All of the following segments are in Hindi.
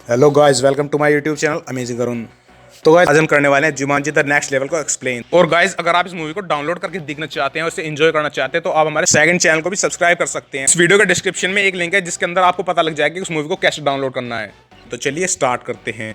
Hello guys, welcome to my YouTube channel amazing Arun. तो गाइस आज हम करने वाले हैं जुमांजी द नेक्स्ट लेवल को एक्सप्लेन। और गाइस अगर आप इस मूवी को डाउनलोड करके देखना चाहते हैं और इसे एंजॉय करना चाहते हैं तो आप हमारे सेकंड चैनल को भी सब्सक्राइब कर सकते हैं। इस वीडियो के डिस्क्रिप्शन में एक लिंक है जिसके अंदर आपको पता लग जाएगा कि उस मूवी को कैसे डाउनलोड करना है। तो चलिए स्टार्ट करते हैं।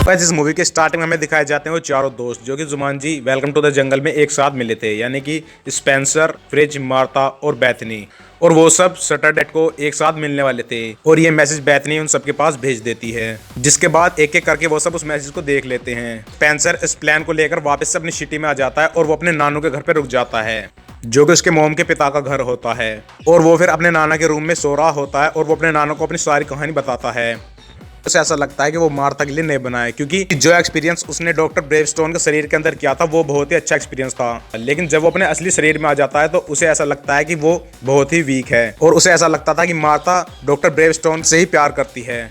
गाइस इस मूवी के स्टार्टिंग में हमें दिखाए जाते हैं वो चारों दोस्त जो कि Jumanji welcome to the jungle में एक साथ मिले थे, यानी कि स्पेंसर, फ्रिज, मार्था और बेथनी। और वो सब सैटरडे को एक साथ मिलने वाले थे और ये मैसेज बेथनी उन सबके पास भेज देती है, जिसके बाद एक एक करके वो सब उस मैसेज को देख लेते हैं। स्पेंसर इस प्लान को लेकर वापस से अपनी सिटी में आ जाता है और वो अपने नानू के घर पे रुक जाता है जो कि उसके मोम के पिता का घर होता है। और वो फिर अपने नाना के रूम में सो रहा होता है और वो अपने नाना को अपनी सारी कहानी बताता है। उसे ऐसा लगता है कि वो मार्था के लिए नहीं बना है, क्योंकि जो एक्सपीरियंस उसने डॉक्टर ब्रेवस्टोन के शरीर के अंदर किया था वो बहुत ही अच्छा एक्सपीरियंस था। लेकिन जब वो अपने असली शरीर में आ जाता है तो उसे ऐसा लगता है कि वो बहुत ही वीक है और उसे ऐसा लगता था कि मार्था डॉक्टर ब्रेवस्टोन से ही प्यार करती है।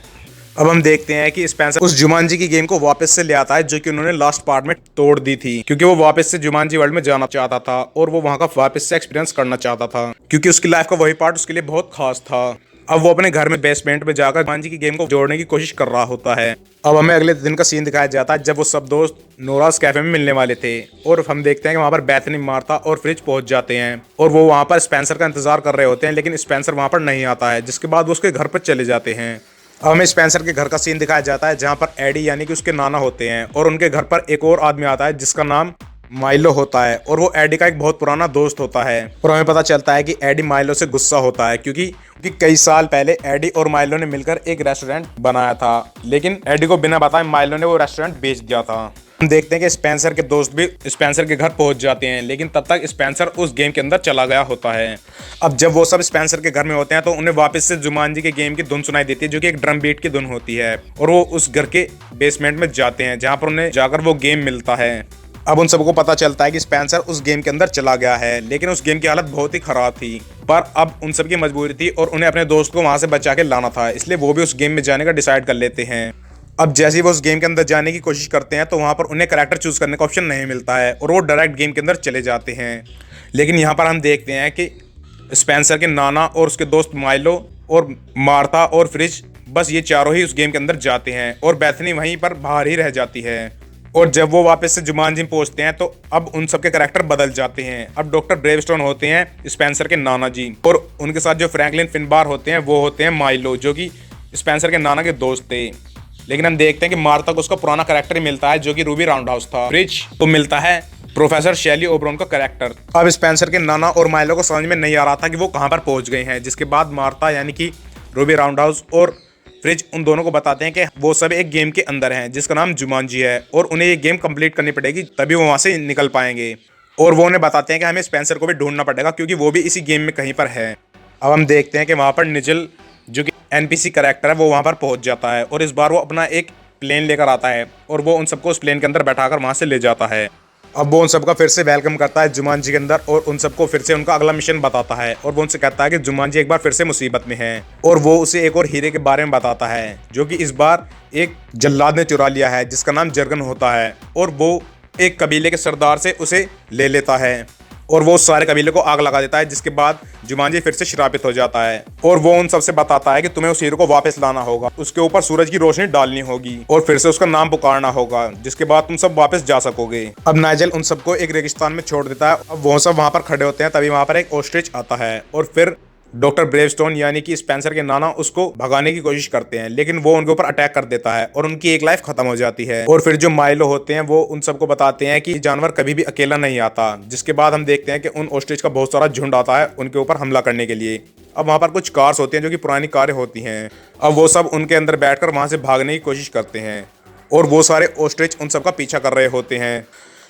अब हम देखते हैं कि स्पेंसर उस जुमांजी की गेम को वापस से ले आता है जो कि उन्होंने लास्ट पार्ट में तोड़ दी थी, क्योंकि वो वापस से जुमांजी वर्ल्ड में जाना चाहता था और वो वहां का वापस से एक्सपीरियंस करना चाहता था, क्योंकि उसकी लाइफ का वही पार्ट उसके लिए बहुत खास था। अब वो अपने घर में बेसमेंट में जाकर जुमांजी की गेम को जोड़ने की कोशिश कर रहा होता है। अब हमें अगले दिन का सीन दिखाया जाता है जब वो सब दोस्त नोरास कैफे में मिलने वाले थे और हम देखते हैं कि वहां पर बेथनी, मार्था और फ्रिज पहुंच जाते हैं और वो वहां पर स्पेंसर का इंतजार कर रहे होते हैं, लेकिन स्पेंसर वहां पर नहीं आता है, जिसके बाद वो उसके घर पर चले जाते हैं। अब हमें स्पेंसर के घर का सीन दिखाया जाता है जहां पर एडी यानी कि उसके नाना होते हैं और उनके घर पर एक और आदमी आता है जिसका नाम माइलो होता है और वो एडी का एक बहुत पुराना दोस्त होता है। और हमें पता चलता है कि एडी माइलो से गुस्सा होता है क्योंकि कई साल पहले एडी और माइलो ने मिलकर एक रेस्टोरेंट बनाया था, लेकिन एडी को बिना बताए माइलो ने वो रेस्टोरेंट बेच दिया था। हम देखते हैं कि स्पेंसर के दोस्त भी स्पेंसर के घर पहुंच जाते हैं, लेकिन तब तक स्पेंसर उस गेम के अंदर चला गया होता है। अब जब वो सब स्पेंसर के घर में होते हैं तो उन्हें वापस से जुमांजी के गेम की धुन सुनाई देती है जो कि एक ड्रम बीट की धुन होती है और वो उस घर के बेसमेंट में जाते हैं जहां पर उन्हें जाकर वो गेम मिलता है। अब उन सबको पता चलता है कि स्पेंसर उस गेम के अंदर चला गया है, लेकिन उस गेम की हालत बहुत ही खराब थी। पर अब उन सबकी मजबूरी थी और उन्हें अपने दोस्त को वहां से बचा के लाना था, इसलिए वो भी उस गेम में जाने का डिसाइड कर लेते हैं। अब जैसे ही वो उस गेम के अंदर जाने की कोशिश करते हैं तो वहां पर उन्हें कैरेक्टर चूज करने का ऑप्शन नहीं मिलता है और वो डायरेक्ट गेम के अंदर चले जाते हैं। लेकिन यहाँ पर हम देखते हैं कि स्पेंसर के नाना और उसके दोस्त माइलो और मार्था और फ्रिज, बस ये चारों ही उस गेम के अंदर जाते हैं और बेथनी वहीं पर बाहर ही रह जाती है। और जब वो वापस से जुमांजी में पहुंचते हैं तो अब उन सबके कैरेक्टर बदल जाते हैं। अब डॉक्टर ब्रेवस्टोन होते हैं स्पेंसर के नाना जी और उनके साथ जो फ्रैंकलिन फिनबार होते हैं वो होते हैं माइलो जो कि स्पेंसर के नाना के दोस्त थे। लेकिन हम देखते हैं कि मार्था को उसका पुराना कैरेक्टर ही मिलता है जो कि रूबी राउंडहाउस था। फ्रिज को मिलता है प्रोफेसर शैली ओबरॉन का कैरेक्टर। अब स्पेंसर के नाना और माइलो को समझ में नहीं आ रहा था कि वो कहाँ पर पहुंच गए हैं, जिसके बाद मार्था यानी कि रूबी राउंडहाउस और फ्रिज उन दोनों को बताते हैं कि वो सब एक गेम के अंदर हैं जिसका नाम जुमांजी है और उन्हें ये गेम कंप्लीट करनी पड़ेगी तभी वो वहां से निकल पाएंगे। और वो उन्हें बताते हैं कि हमें स्पेंसर को भी ढूंढना पड़ेगा क्योंकि वो भी इसी गेम में कहीं पर है। अब हम देखते हैं कि वहां पर निजल जो कि एनपीसी कैरेक्टर है वो वहां पर पहुंच जाता है और इस बार वो अपना एक प्लेन लेकर आता है और वो उन सबको उस प्लेन के अंदर बैठाकर वहां से ले जाता है। अब वो उन सबका फिर से वेलकम करता है जुमांजी के अंदर और उन सबको फिर से उनका अगला मिशन बताता है और वो उनसे कहता है कि जुमांजी एक बार फिर से मुसीबत में है और वो उसे एक और हीरे के बारे में बताता है जो कि इस बार एक जल्लाद ने चुरा लिया है जिसका नाम जर्गन होता है और वो एक कबीले के सरदार से उसे ले लेता है और वो सारे कबीले को आग लगा देता है, जिसके बाद जुमांजी फिर से श्रापित हो जाता है और वो उन सबसे बताता है कि तुम्हें उस हीरो को वापस लाना होगा, उसके ऊपर सूरज की रोशनी डालनी होगी और फिर से उसका नाम पुकारना होगा, जिसके बाद तुम सब वापस जा सकोगे। अब नाइजेल उन सबको एक रेगिस्तान में छोड़ देता है। अब वो सब वहां पर खड़े होते हैं, तभी वहां पर एक ऑस्ट्रिच आता है और फिर डॉक्टर ब्रेवस्टोन यानी कि स्पेंसर के नाना उसको भगाने की कोशिश करते हैं, लेकिन वो उनके ऊपर अटैक कर देता है और उनकी एक लाइफ खत्म हो जाती है। और फिर जो माइलो होते हैं वो उन सबको बताते हैं कि जानवर कभी भी अकेला नहीं आता, जिसके बाद हम देखते हैं कि उन ऑस्ट्रिच का बहुत सारा झुंड आता है उनके ऊपर हमला करने के लिए। अब वहां पर कुछ कार्स होती हैं जो कि पुरानी कारें होती हैं। अब वो सब उनके अंदर बैठकर वहां से भागने की कोशिश करते हैं और वो सारे ऑस्ट्रिच उन सबका पीछा कर रहे होते हैं।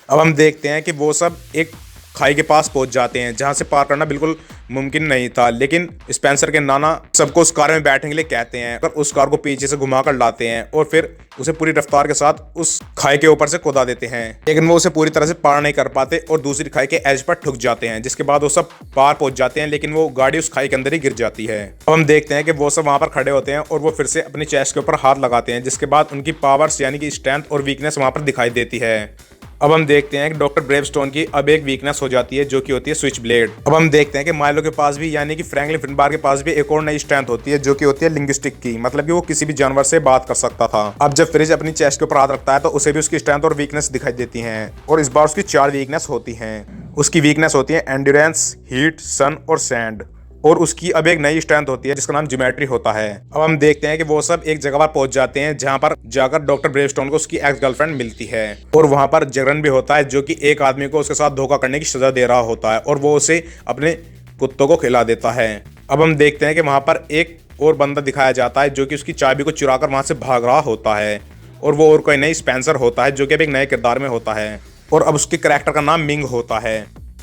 अब हम देखते हैं कि वो सब एक खाई के पास पहुंच जाते हैं जहां से पार करना बिल्कुल मुमकिन नहीं था, लेकिन स्पेंसर के नाना सबको उस कार में बैठने के लिए कहते हैं और उस कार को पीछे से घुमाकर लाते हैं और फिर उसे पूरी रफ्तार के साथ उस खाई के ऊपर से कूदा देते हैं, लेकिन वो उसे पूरी तरह से पार नहीं कर पाते और दूसरी खाई के एज पर ठुक जाते हैं, जिसके बाद वो सब पार पहुंच जाते हैं, लेकिन वो गाड़ी उस खाई के अंदर ही गिर जाती है। अब हम देखते हैं कि वो सब वहां पर खड़े होते हैं और वो फिर से अपनी चेस्ट के ऊपर हाथ लगाते हैं, जिसके बाद उनकी पावर्स यानी कि स्ट्रेंथ और वीकनेस वहां पर दिखाई देती है। अब हम देखते हैं कि डॉक्टर ब्रेवस्टोन की अब एक वीकनेस हो जाती है जो कि होती है स्विच ब्लेड। अब हम देखते हैं कि माइलो के पास भी यानी कि फ्रैंकलिन फिनबार के पास भी एक और नई स्ट्रेंथ होती है जो कि होती है लिंग्विस्टिक की, मतलब कि वो किसी भी जानवर से बात कर सकता था। अब जब फ्रिज अपनी चेस्ट के ऊपर हाथ रखता है तो उसे भी उसकी स्ट्रेंथ और वीकनेस दिखाई देती है और इस बार उसकी 4 वीकनेस होती हैं। उसकी वीकनेस होती है एंड्योरेंस, हीट, सन और सैंड। और उसकी अब एक नई स्ट्रेंथ होती है जिसका नाम ज्योमेट्री होता है। अब हम देखते हैं कि वो सब एक जगह पर पहुंच जाते हैं जहां पर जाकर डॉक्टर ब्रेवस्टोन को उसकी एक्स गर्लफ्रेंड मिलती है और वहां पर जगरन भी होता है जो कि एक आदमी को उसके साथ धोखा करने की सजा दे रहा होता है और वो उसे अपने कुत्तों को खिला देता है। अब हम देखते हैं कि वहां पर एक और बंदा दिखाया जाता है जो कि उसकी चाबी को चुरा कर वहां से भाग रहा होता है और वो और कोई नहीं स्पेंसर होता है जो कि अब एक नए किरदार में होता है और अब उसके कैरेक्टर का नाम मिंग होता है।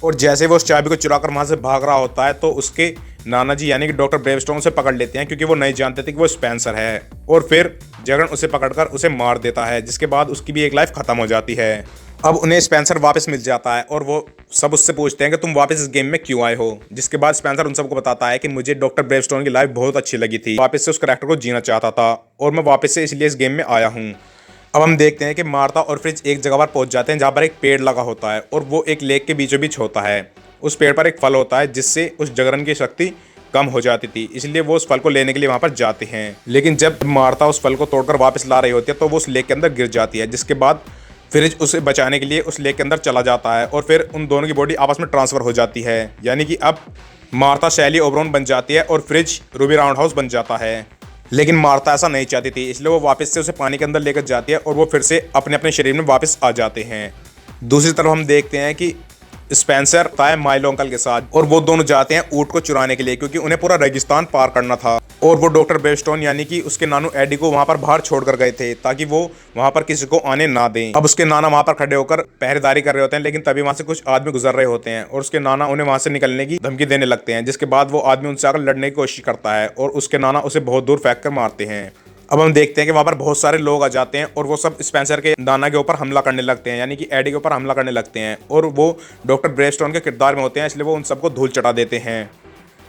और जैसे वो उस चाबी को चुरा कर वहां से भाग रहा होता है तो उसके नाना जी यानी कि डॉक्टर ब्रेवस्टोन उसे पकड़ लेते हैं क्योंकि वो नहीं जानते थे कि वो स्पेंसर है और फिर जगन उसे पकड़कर उसे मार देता है जिसके बाद उसकी भी एक लाइफ खत्म हो जाती है। अब उन्हें स्पेंसर वापस मिल जाता है और वो सब उससे पूछते हैं कि तुम वापस इस गेम में क्यों आए हो, जिसके बाद स्पेंसर उन सबको बताता है कि मुझे डॉक्टर ब्रेवस्टोन की लाइफ बहुत अच्छी लगी थी, वापस से उस कैरेक्टर को जीना चाहता था और मैं वापस से इसलिए इस गेम में आया हूँ। अब हम देखते हैं कि मार्था और फ्रिज एक जगह पर पहुंच जाते हैं जहां पर एक पेड़ लगा होता है और वो एक लेक के बीचों बीच होता है। उस पेड़ पर एक फल होता है जिससे उस जगरन की शक्ति कम हो जाती थी, इसलिए वो उस फल को लेने के लिए वहां पर जाते हैं। लेकिन जब मार्था उस फल को तोड़कर वापस ला रही होती है तो वो उस लेक के अंदर गिर जाती है, जिसके बाद फ्रिज उसे बचाने के लिए उस लेक के अंदर चला जाता है और फिर उन दोनों की बॉडी आपस में ट्रांसफर हो जाती है, यानी कि अब मार्था शैली ओबरॉन बन जाती है और फ्रिज रूबी राउंड हाउस बन जाता है। लेकिन मार्था ऐसा नहीं चाहती थी, इसलिए वो वापस से उसे पानी के अंदर लेकर जाती है और वो फिर से अपने अपने शरीर में वापस आ जाते हैं। दूसरी तरफ हम देखते हैं कि स्पेंसर था माइलो अंकल के साथ और वो दोनों जाते हैं ऊंट को चुराने के लिए क्योंकि उन्हें पूरा रेगिस्तान पार करना था और वो डॉक्टर ब्रेवस्टोन यानी कि उसके नानू एडी को वहां पर बाहर छोड़कर गए थे ताकि वो वहां पर किसी को आने ना दें। अब उसके नाना वहां पर खड़े होकर पहरेदारी कर रहे होते हैं लेकिन तभी वहां से कुछ आदमी गुजर रहे होते हैं और उसके नाना उन्हें वहां से निकलने की धमकी देने लगते हैं, जिसके बाद वो आदमी उनसे आकर लड़ने की कोशिश करता है और उसके नाना उसे बहुत दूर फेंक कर मारते हैं। अब हम देखते हैं कि वहां पर बहुत सारे लोग आ जाते हैं और वो सब स्पेंसर के नाना के ऊपर हमला करने लगते हैं, यानी कि एडी के ऊपर हमला करने लगते हैं और वो डॉक्टर ब्रेवस्टोन के किरदार में होते हैं, इसलिए वो उन सबको धूल चटा देते हैं।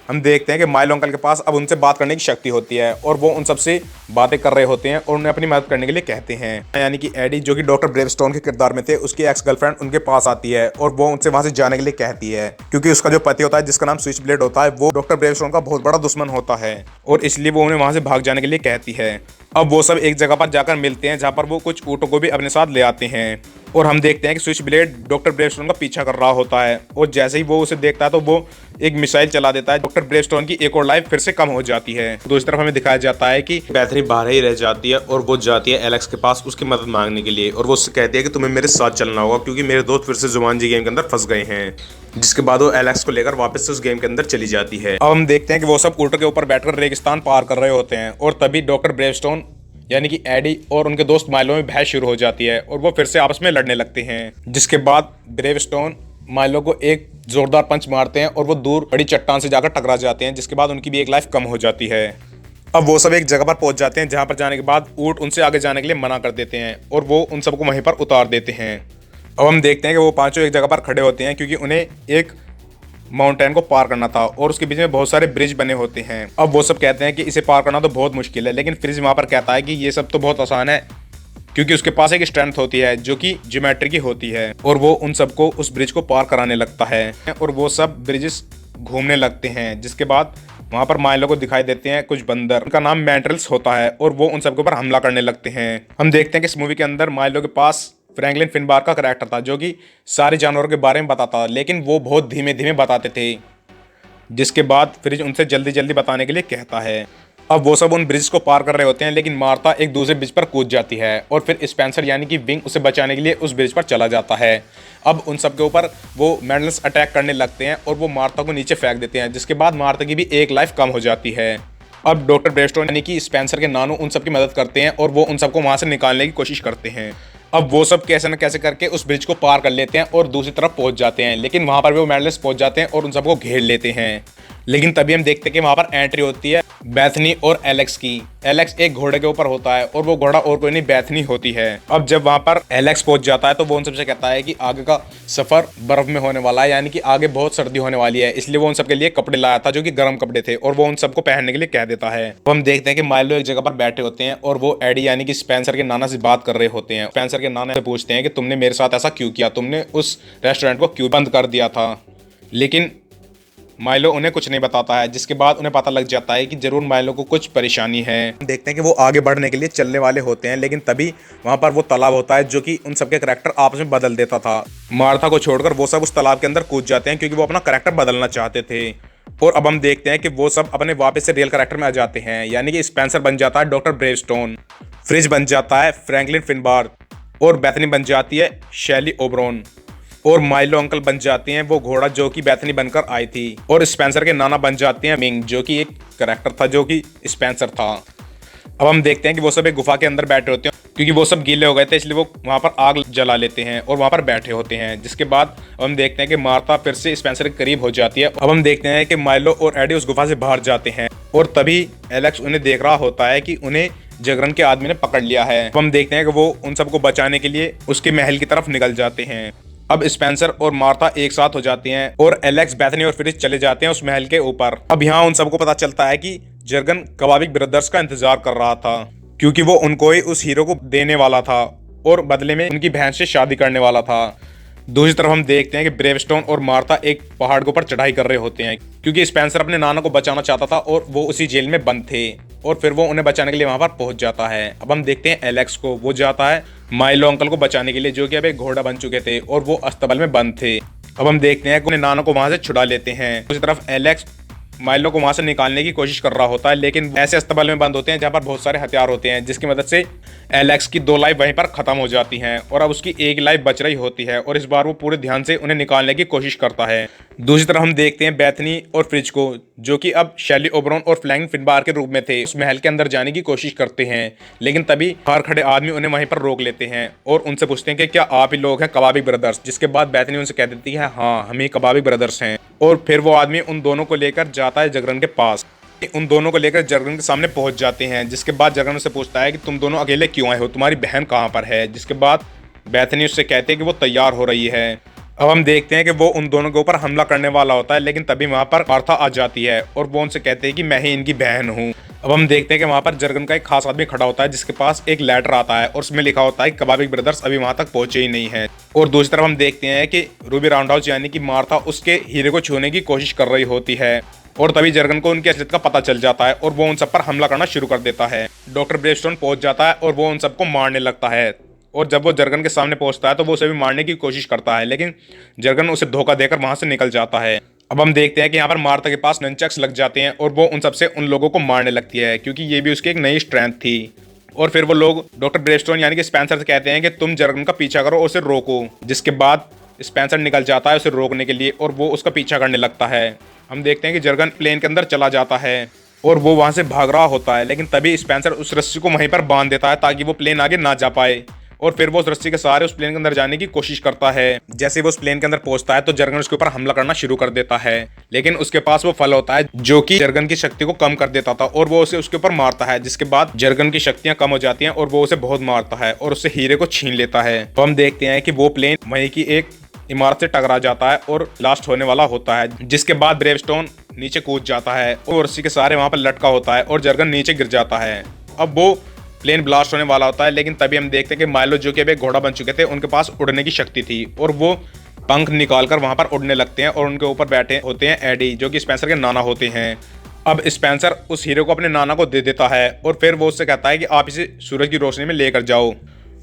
हम देखते हैं कि माइलो अंकल के पास अब उनसे बात करने की शक्ति होती है और वो उन सबसे बातें कर रहे होते हैं और उन्हें अपनी मदद करने के लिए कहते हैं, यानी कि एडी जो कि डॉक्टर ब्रेवस्टोन के किरदार में थे उसकी एक्स गर्लफ्रेंड उनके पास आती है और वो उनसे वहां से जाने के लिए कहती है क्योंकि उसका जो पति होता है जिसका नाम स्विच ब्लेड होता है वो डॉक्टर ब्रेवस्टोन का बहुत बड़ा दुश्मन होता है और इसलिए वो उन्हें वहां से भाग जाने के लिए कहती है। अब वो सब एक जगह पर जाकर मिलते हैं जहां पर वो कुछ ऊँटों को भी अपने साथ ले आते हैं और हम देखते हैं कि स्विच ब्लेड डॉक्टर ब्रेवस्टोन का पीछा कर रहा होता है और जैसे ही वो उसे देखता है तो वो एक मिसाइल चला देता है। डॉक्टर ब्रेवस्टोन की एक और लाइफ फिर से कम हो जाती है। दूसरी तरफ हमें दिखाया जाता है कि बेथनी बाहर ही रह जाती है और वो जाती है एलेक्स के पास उसकी मदद मांगने के लिए और वो उससे कहती है कि तुम्हें मेरे साथ चलना होगा क्योंकि मेरे दोस्त फिर से जुमांजी गेम के अंदर फंस गए हैं, जिसके बाद वो एलेक्स को लेकर वापस से उस गेम के अंदर चली जाती है। अब हम देखते हैं कि वो सब ऊँटों के ऊपर बैठकर रेगिस्तान पार कर रहे होते हैं और तभी डॉक्टर ब्रेवस्टोन यानी कि एडी और उनके दोस्त माइलो में बहस शुरू हो जाती है और वो फिर से आपस में लड़ने लगते हैं, जिसके बाद ब्रेवस्टोन माइलो को एक जोरदार पंच मारते हैं और वो दूर बड़ी चट्टान से जाकर टकरा जाते हैं, जिसके बाद उनकी भी एक लाइफ कम हो जाती है। अब वो सब एक जगह पर पहुंच जाते हैं जहां पर जाने के बाद ऊँट उनसे आगे जाने के लिए मना कर देते हैं और वो उन सबको वहीं पर उतार देते हैं। अब हम देखते हैं कि वो पांचों एक जगह पर खड़े होते हैं क्योंकि उन्हें एक माउंटेन को पार करना था और उसके बीच में बहुत सारे ब्रिज बने होते हैं। अब वो सब कहते हैं कि इसे पार करना तो बहुत मुश्किल है, लेकिन फ्रिज वहां पर कहता है कि ये सब तो बहुत आसान है क्योंकि उसके पास एक स्ट्रेंथ होती है जो कि ज्योमेट्री की होती है और वो उन सबको उस ब्रिज को पार कराने लगता है और वो सब ब्रिजेस घूमने लगते हैं, जिसके बाद वहां पर माइलो को दिखाई देते हैं कुछ बंदर, उनका नाम मैंट्रल्स होता है और वो उन सबके ऊपर हमला करने लगते हैं। हम देखते हैं कि इस मूवी के अंदर माइलो के पास फ्रैंकलिन फिनबार का करैक्टर था जो कि सारे जानवरों के बारे में बताता था, लेकिन वो बहुत धीमे धीमे बताते थे, जिसके बाद फ्रिज उनसे जल्दी जल्दी बताने के लिए कहता है। अब वो सब उन ब्रिज को पार कर रहे होते हैं लेकिन मार्था एक दूसरे ब्रिज पर कूद जाती है और फिर स्पेंसर यानी कि विंग उसे बचाने के लिए उस ब्रिज पर चला जाता है। अब उन सब के ऊपर वो मैंडल्स अटैक करने लगते हैं और वो मार्था को नीचे फेंक देते हैं, जिसके बाद मार्था की भी एक लाइफ कम हो जाती है। अब डॉक्टर ब्रेवस्टोन यानी कि स्पेंसर के नानू उन सब की मदद करते हैं और वो उन सबको वहां से निकालने की कोशिश करते हैं। अब वो सब कैसे न कैसे करके उस ब्रिज को पार कर लेते हैं और दूसरी तरफ पहुंच जाते हैं, लेकिन वहां पर भी वो मैडलिस्ट पहुंच जाते हैं और उन सबको घेर लेते हैं। लेकिन तभी हम देखते हैं कि वहां पर एंट्री होती है बैथनी और एलेक्स की। एलेक्स एक घोड़े के ऊपर होता है और वो घोड़ा और कोई नहीं बैथनी होती है। अब जब वहां पर एलेक्स पहुंच जाता है तो वो उन सबसे कहता है कि आगे का सफर बर्फ में होने वाला है, यानी कि आगे बहुत सर्दी होने वाली है, इसलिए वो उन सबके लिए कपड़े लाया था जो कि गर्म कपड़े थे और वो उन सबको पहनने के लिए कह देता है। तो हम देखते हैं कि माइलो एक जगह पर बैठे होते हैं और वो एडी यानी कि स्पेंसर के नाना से बात कर रहे होते हैं। स्पेंसर के नाना से पूछते हैं कि तुमने मेरे साथ ऐसा क्यों किया, तुमने उस रेस्टोरेंट को क्यों बंद कर दिया था। लेकिन माइलो उन्हें कुछ नहीं बताता है, जिसके बाद उन्हें पता लग जाता है कि जरूर माइलो को कुछ परेशानी है। देखते हैं कि वो आगे बढ़ने के लिए चलने वाले होते हैं, लेकिन तभी वहां पर वो तालाब होता है जो कि उन सबके करैक्टर आपस में बदल देता था। मार्था को छोड़कर वो सब उस तालाब के अंदर कूद जाते हैं क्योंकि वो अपना करैक्टर बदलना चाहते थे। और अब हम देखते हैं कि वो सब अपने वापस से रियल करैक्टर में आ जाते हैं, यानी कि स्पेंसर बन जाता है डॉक्टर ब्रेवस्टोन, फ्रिज बन जाता है फ्रैंकलिन फिनबार और बैथनी बन जाती है शैली ओब्रोन और माइलो अंकल बन जाती हैं वो घोड़ा जो कि बैथनी बनकर आई थी और स्पेंसर के नाना बन जाते हैं मिंग जो कि एक करैक्टर था जो कि स्पेंसर था। अब हम देखते हैं कि वो सब एक गुफा के अंदर बैठे होते हैं क्योंकि वो सब गीले हो गए थे, इसलिए वो वहां पर आग जला लेते हैं और वहां पर बैठे होते हैं। जिसके बाद हम देखते हैं कि मार्था फिर से स्पेंसर के करीब हो जाती है। अब हम देखते हैं कि माइलो और एडी उस गुफा से बाहर जाते हैं और तभी एलेक्स उन्हें देख रहा होता है कि उन्हें जगरन के आदमी ने पकड़ लिया है। अब हम देखते हैं कि वो उन सबको बचाने के लिए उसके महल की तरफ निकल जाते हैं। अब स्पेंसर और मार्था एक साथ हो जाती हैं और एलेक्स, बैथनी और फ्रिज चले जाते हैं उस महल के ऊपर। अब यहाँ उन सबको पता चलता है कि जर्गन कबाबिक ब्रदर्स का इंतजार कर रहा था क्योंकि वो उनको ही उस हीरो को देने वाला था और बदले में उनकी बहन से शादी करने वाला था। दूसरी तरफ हम देखते हैं कि ब्रेवस्टोन और मार्था एक पहाड़ के ऊपर चढ़ाई कर रहे होते हैं क्योंकि स्पेंसर अपने नाना को बचाना चाहता था और वो उसी जेल में बंद थे और फिर वो उन्हें बचाने के लिए वहां पर पहुंच जाता है। अब हम देखते हैं एलेक्स को, वो जाता है माइलो अंकल को बचाने के लिए जो कि अब एक घोड़ा बन चुके थे और वो अस्पताल में बंद थे। अब हम देखते हैं कि उन्हें नाना को वहां से छुड़ा लेते हैं। दूसरी तरफ एलेक्स माइलो को वहां से निकालने की कोशिश कर रहा होता है, लेकिन ऐसे अस्पताल में बंद होते हैं जहां पर बहुत सारे हथियार होते हैं, जिसकी मदद से एलेक्स की 2 लाइफ वहीं पर खत्म हो जाती हैं और अब उसकी 1 लाइफ बच रही होती है और इस बार वो पूरे ध्यान से उन्हें निकालने की कोशिश करता है। दूसरी तरफ हम देखते हैं बैथनी और फ्रिज को जो कि अब शैली ओब्रोन और फ्लैंग फिनबार के रूप में थे, उस महल के अंदर जाने की कोशिश करते हैं, लेकिन तभी बाहर खड़े आदमी उन्हें वहीं पर रोक लेते हैं और उनसे पूछते हैं कि क्या आप ही लोग हैं कबाबी ब्रदर्स। जिसके बाद बैथनी उनसे कह देती है हाँ, हम ही कबाबी ब्रदर्स हैं। और फिर वो आदमी उन दोनों को लेकर जाता है जगरन के पास। उन दोनों को लेकर जगरन के सामने पहुंच जाते हैं, जिसके बाद जगरन उससे पूछता है कि तुम दोनों अकेले क्यों आए हो, तुम्हारी बहन कहाँ पर है। जिसके बाद बैथनी उससे कहते हैं कि वो तैयार हो रही है। अब हम देखते हैं कि वो उन दोनों के ऊपर हमला करने वाला होता है, लेकिन तभी वहां पर मार्था आ जाती है और वो उनसे कहते हैं कि मैं ही इनकी बहन हूँ। अब हम देखते हैं कि वहां पर जर्गन का एक खास आदमी खड़ा होता है जिसके पास एक लेटर आता है और उसमें लिखा होता है कि कबाबिक ब्रदर्स अभी वहां तक पहुंचे ही नहीं है। और दूसरी तरफ हम देखते हैं कि रूबी राउंडहाउस यानी कि मार्था उसके हीरे को छूने की कोशिश कर रही होती है और तभी जर्गन को उनकी असलियत का पता चल जाता है और वो उन सब पर हमला करना शुरू कर देता है। डॉक्टर ब्रेवस्टोन पहुंच जाता है और वो उन सबको मारने लगता है और जब वो जर्गन के सामने पहुंचता है तो वो उसे भी मारने की कोशिश करता है, लेकिन जर्गन उसे धोखा देकर वहां से निकल जाता है। अब हम देखते हैं कि यहाँ पर मार्था के पास ननचक्स लग जाते हैं और वो उन सबसे उन लोगों को मारने लगती है क्योंकि ये भी उसकी एक नई स्ट्रेंथ थी। और फिर वो लोग डॉक्टर ब्रेवस्टोन यानी कि स्पेंसर से कहते हैं कि तुम जर्गन का पीछा करो और उसे रोको। जिसके बाद स्पेंसर निकल जाता है उसे रोकने के लिए और वो उसका पीछा करने लगता है। हम देखते हैं कि जर्गन प्लेन के अंदर चला जाता है और वो वहां से भाग रहा होता है, लेकिन तभी स्पेंसर उस रस्सी को वहीं पर बांध देता है ताकि वो प्लेन आगे ना जा पाए और फिर वो उस रस्सी के सहारे उस प्लेन के अंदर जाने की कोशिश करता है। जैसे वो उस प्लेन के अंदर पहुंचता है तो जर्गन उसके ऊपर हमला करना शुरू कर देता है, लेकिन उसके पास वो फल होता है जो कि जर्गन की शक्ति को कम कर देता था और वो उसे उसके ऊपर मारता है। जिसके बाद जर्गन की शक्तियां कम हो जाती हैं और वो उसे बहुत मारता है और उससे हीरे को छीन लेता है। तो हम देखते हैं कि वो प्लेन वहीं की एक इमारत से टकरा जाता है और ब्लास्ट होने वाला होता है। जिसके बाद ब्रेवस्टोन नीचे कूद जाता है और रस्सी के सहारे वहां पर लटका होता है और जर्गन नीचे गिर जाता है। अब वो प्लेन ब्लास्ट होने वाला होता है, लेकिन तभी हम देखते हैं कि माइलो जो कि अब एक घोड़ा बन चुके थे उनके पास उड़ने की शक्ति थी और वो पंख निकालकर वहां पर उड़ने लगते हैं और उनके ऊपर बैठे होते हैं एडी जो कि स्पेंसर के नाना होते हैं। अब स्पेंसर उस हीरो को अपने नाना को दे देता है और फिर वो उससे कहता है कि आप इसे सूरज की रोशनी में लेकर जाओ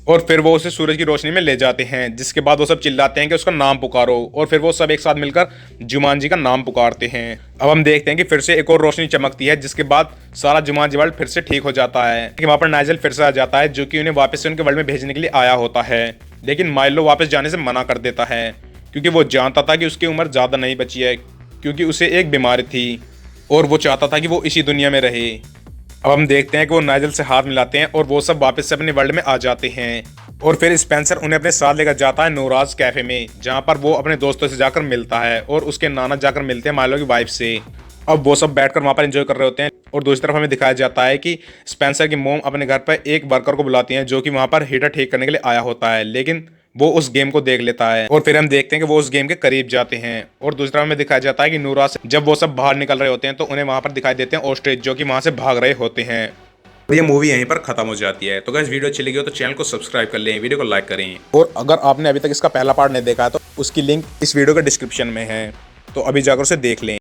और फिर वो उसे सूरज की रोशनी में ले जाते हैं। जिसके बाद वो सब चिल्लाते हैं कि उसका नाम पुकारो और फिर वो सब एक साथ मिलकर जुमांजी का नाम पुकारते हैं। अब हम देखते हैं कि फिर से एक और रोशनी चमकती है, जिसके बाद सारा जुमांजी वर्ल्ड फिर से ठीक हो जाता है कि वहाँ पर नाइजल फिर से आ जाता है जो कि उन्हें वापस से उनके वर्ल्ड में भेजने के लिए आया होता है, लेकिन माइलो वापस जाने से मना कर देता है क्योंकि वो जानता था कि उसकी उम्र ज़्यादा नहीं बची है क्योंकि उसे एक बीमारी थी और वो चाहता था कि वो इसी दुनिया में रहे। अब हम देखते हैं कि वो नाइजल से हाथ मिलाते हैं और वो सब वापस से अपने वर्ल्ड में आ जाते हैं और फिर स्पेंसर उन्हें अपने साथ लेकर जाता है नोराज कैफे में, जहां पर वो अपने दोस्तों से जाकर मिलता है और उसके नाना जाकर मिलते हैं माइलो की वाइफ से। अब वो सब बैठकर वहां पर एंजॉय कर रहे होते हैं और दूसरी तरफ हमें दिखाया जाता है कि स्पेंसर की मोम अपने घर पर एक वर्कर को बुलाती है जो कि वहां पर हीटर ठीक करने के लिए आया होता है, लेकिन वो उस गेम को देख लेता है और फिर हम देखते हैं कि वो उस गेम के करीब जाते हैं। और दूसरा हमें दिखाया जाता है कि नूरा से जब वो सब बाहर निकल रहे होते हैं तो उन्हें वहां पर दिखाई देते हैं ऑस्ट्रिच जो कि वहां से भाग रहे होते हैं। और ये मूवी यहीं पर खत्म हो जाती है। तो गाइस वीडियो अच्छी लगी हो तो चैनल को सब्सक्राइब कर लें, वीडियो को लाइक करें, और अगर आपने अभी तक इसका पहला पार्ट नहीं देखा है तो उसकी लिंक इस वीडियो के डिस्क्रिप्शन में है, तो अभी जाकर उसे देख लें।